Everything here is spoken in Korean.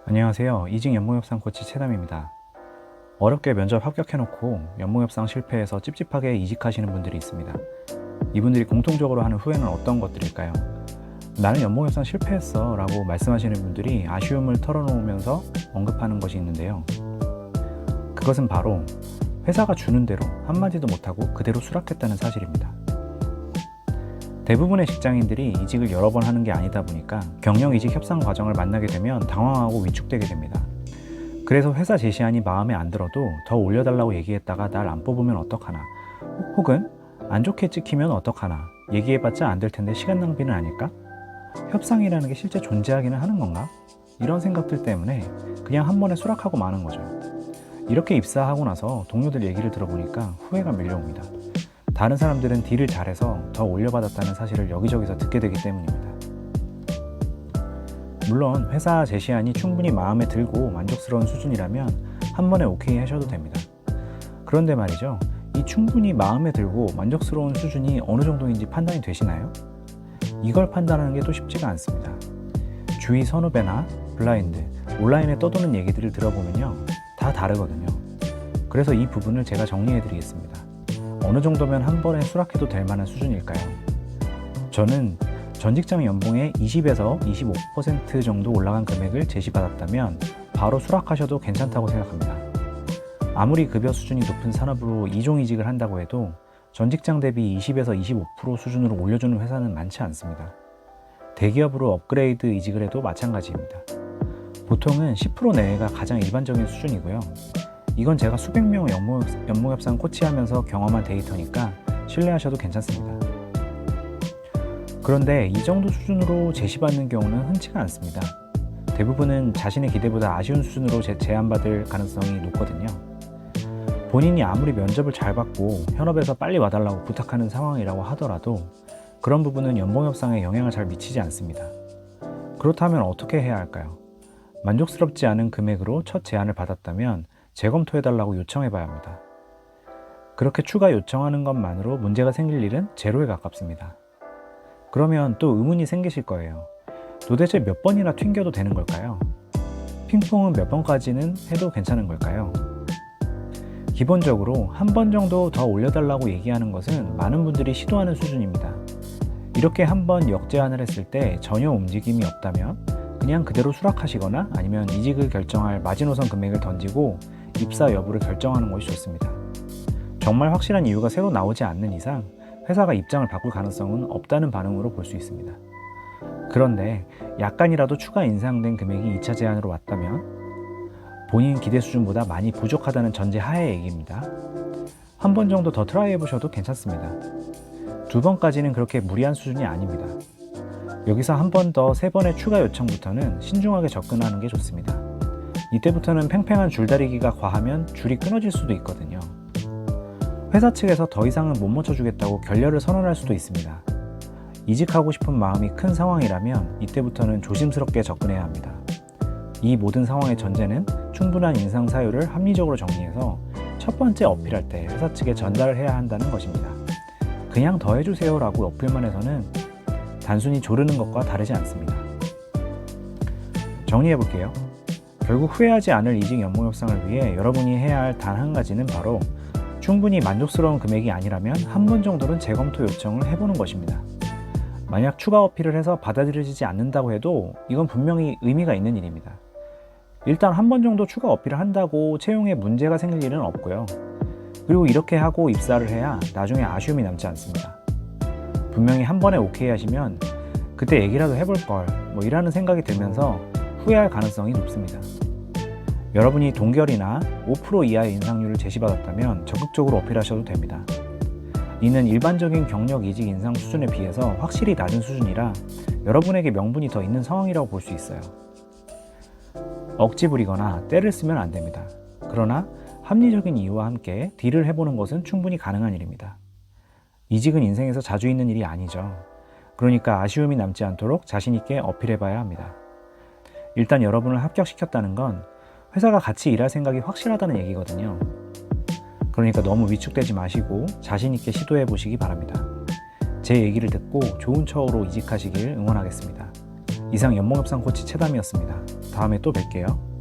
안녕하세요. 이직 연봉협상 코치 최담입니다. 어렵게 면접 합격해놓고 연봉협상 실패해서 찝찝하게 이직하시는 분들이 있습니다. 이분들이 공통적으로 하는 후회는 어떤 것들일까요? 나는 연봉협상 실패했어 라고 말씀하시는 분들이 아쉬움을 털어놓으면서 언급하는 것이 있는데요. 그것은 바로 회사가 주는 대로 한마디도 못하고 그대로 수락했다는 사실입니다. 대부분의 직장인들이 이직을 여러 번 하는 게 아니다 보니까 경영 이직 협상 과정을 만나게 되면 당황하고 위축되게 됩니다. 그래서 회사 제시안이 마음에 안 들어도 더 올려달라고 얘기했다가 날 안 뽑으면 어떡하나, 혹은 안 좋게 찍히면 어떡하나, 얘기해봤자 안 될 텐데 시간 낭비는 아닐까? 협상이라는 게 실제 존재하기는 하는 건가? 이런 생각들 때문에 그냥 한 번에 수락하고 마는 거죠. 이렇게 입사하고 나서 동료들 얘기를 들어보니까 후회가 밀려옵니다. 다른 사람들은 딜을 잘해서 더 올려받았다는 사실을 여기저기서 듣게 되기 때문입니다. 물론 회사 제시안이 충분히 마음에 들고 만족스러운 수준이라면 한 번에 오케이 하셔도 됩니다. 그런데 말이죠, 이 충분히 마음에 들고 만족스러운 수준이 어느 정도인지 판단이 되시나요? 이걸 판단하는 게 또 쉽지가 않습니다. 주위 선후배나 블라인드, 온라인에 떠도는 얘기들을 들어보면요, 다 다르거든요. 그래서 이 부분을 제가 정리해 드리겠습니다. 어느 정도면 한 번에 수락해도 될 만한 수준일까요? 저는 전 직장 연봉의 20에서 25% 정도 올라간 금액을 제시받았다면 바로 수락하셔도 괜찮다고 생각합니다. 아무리 급여 수준이 높은 산업으로 이종이직을 한다고 해도 전 직장 대비 20에서 25% 수준으로 올려주는 회사는 많지 않습니다. 대기업으로 업그레이드 이직을 해도 마찬가지입니다. 보통은 10% 내외가 가장 일반적인 수준이고요. 이건 제가 수백 명 연봉협상 코치하면서 경험한 데이터니까 신뢰하셔도 괜찮습니다. 그런데 이 정도 수준으로 제시받는 경우는 흔치가 않습니다. 대부분은 자신의 기대보다 아쉬운 수준으로 제안받을 가능성이 높거든요. 본인이 아무리 면접을 잘 받고 현업에서 빨리 와달라고 부탁하는 상황이라고 하더라도 그런 부분은 연봉협상에 영향을 잘 미치지 않습니다. 그렇다면 어떻게 해야 할까요? 만족스럽지 않은 금액으로 첫 제안을 받았다면 재검토해달라고 요청해봐야 합니다. 그렇게 추가 요청하는 것만으로 문제가 생길 일은 제로에 가깝습니다. 그러면 또 의문이 생기실 거예요. 도대체 몇 번이나 튕겨도 되는 걸까요? 핑퐁은 몇 번까지는 해도 괜찮은 걸까요? 기본적으로 한 번 정도 더 올려달라고 얘기하는 것은 많은 분들이 시도하는 수준입니다. 이렇게 한 번 역제안을 했을 때 전혀 움직임이 없다면 그냥 그대로 수락하시거나 아니면 이직을 결정할 마지노선 금액을 던지고 입사 여부를 결정하는 것이 좋습니다. 정말 확실한 이유가 새로 나오지 않는 이상 회사가 입장을 바꿀 가능성은 없다는 반응으로 볼 수 있습니다. 그런데 약간이라도 추가 인상된 금액이 2차 제안으로 왔다면 본인 기대 수준보다 많이 부족하다는 전제 하에 얘기입니다. 한 번 정도 더 트라이 해보셔도 괜찮습니다. 2번까지는 그렇게 무리한 수준이 아닙니다. 여기서 한 번 더 3번의 추가 요청부터는 신중하게 접근하는 게 좋습니다. 이때부터는 팽팽한 줄다리기가 과하면 줄이 끊어질 수도 있거든요. 회사 측에서 더 이상은 못 맞춰주겠다고 결렬을 선언할 수도 있습니다. 이직하고 싶은 마음이 큰 상황이라면 이때부터는 조심스럽게 접근해야 합니다. 이 모든 상황의 전제는 충분한 인상 사유를 합리적으로 정리해서 첫 번째 어필할 때 회사 측에 전달을 해야 한다는 것입니다. 그냥 더 해주세요 라고 어필만 해서는 단순히 조르는 것과 다르지 않습니다. 정리해 볼게요. 결국 후회하지 않을 이직 연봉협상을 위해 여러분이 해야 할 단 한 가지는 바로 충분히 만족스러운 금액이 아니라면 한 번 정도는 재검토 요청을 해보는 것입니다. 만약 추가 어필을 해서 받아들여지지 않는다고 해도 이건 분명히 의미가 있는 일입니다. 일단 한 번 정도 추가 어필을 한다고 채용에 문제가 생길 일은 없고요. 그리고 이렇게 하고 입사를 해야 나중에 아쉬움이 남지 않습니다. 분명히 한 번에 오케이 하시면 그때 얘기라도 해볼 걸 이라는 생각이 들면서 후회할 가능성이 높습니다. 여러분이 동결이나 5% 이하의 인상률을 제시받았다면 적극적으로 어필하셔도 됩니다. 이는 일반적인 경력 이직 인상 수준에 비해서 확실히 낮은 수준이라 여러분에게 명분이 더 있는 상황이라고 볼 수 있어요. 억지 부리거나 때를 쓰면 안 됩니다. 그러나 합리적인 이유와 함께 딜을 해보는 것은 충분히 가능한 일입니다. 이직은 인생에서 자주 있는 일이 아니죠. 그러니까 아쉬움이 남지 않도록 자신 있게 어필해봐야 합니다. 일단 여러분을 합격시켰다는 건 회사가 같이 일할 생각이 확실하다는 얘기거든요. 그러니까 너무 위축되지 마시고 자신 있게 시도해 보시기 바랍니다. 제 얘기를 듣고 좋은 처우로 이직하시길 응원하겠습니다. 이상 연봉협상 코치 최담이었습니다. 다음에 또 뵐게요.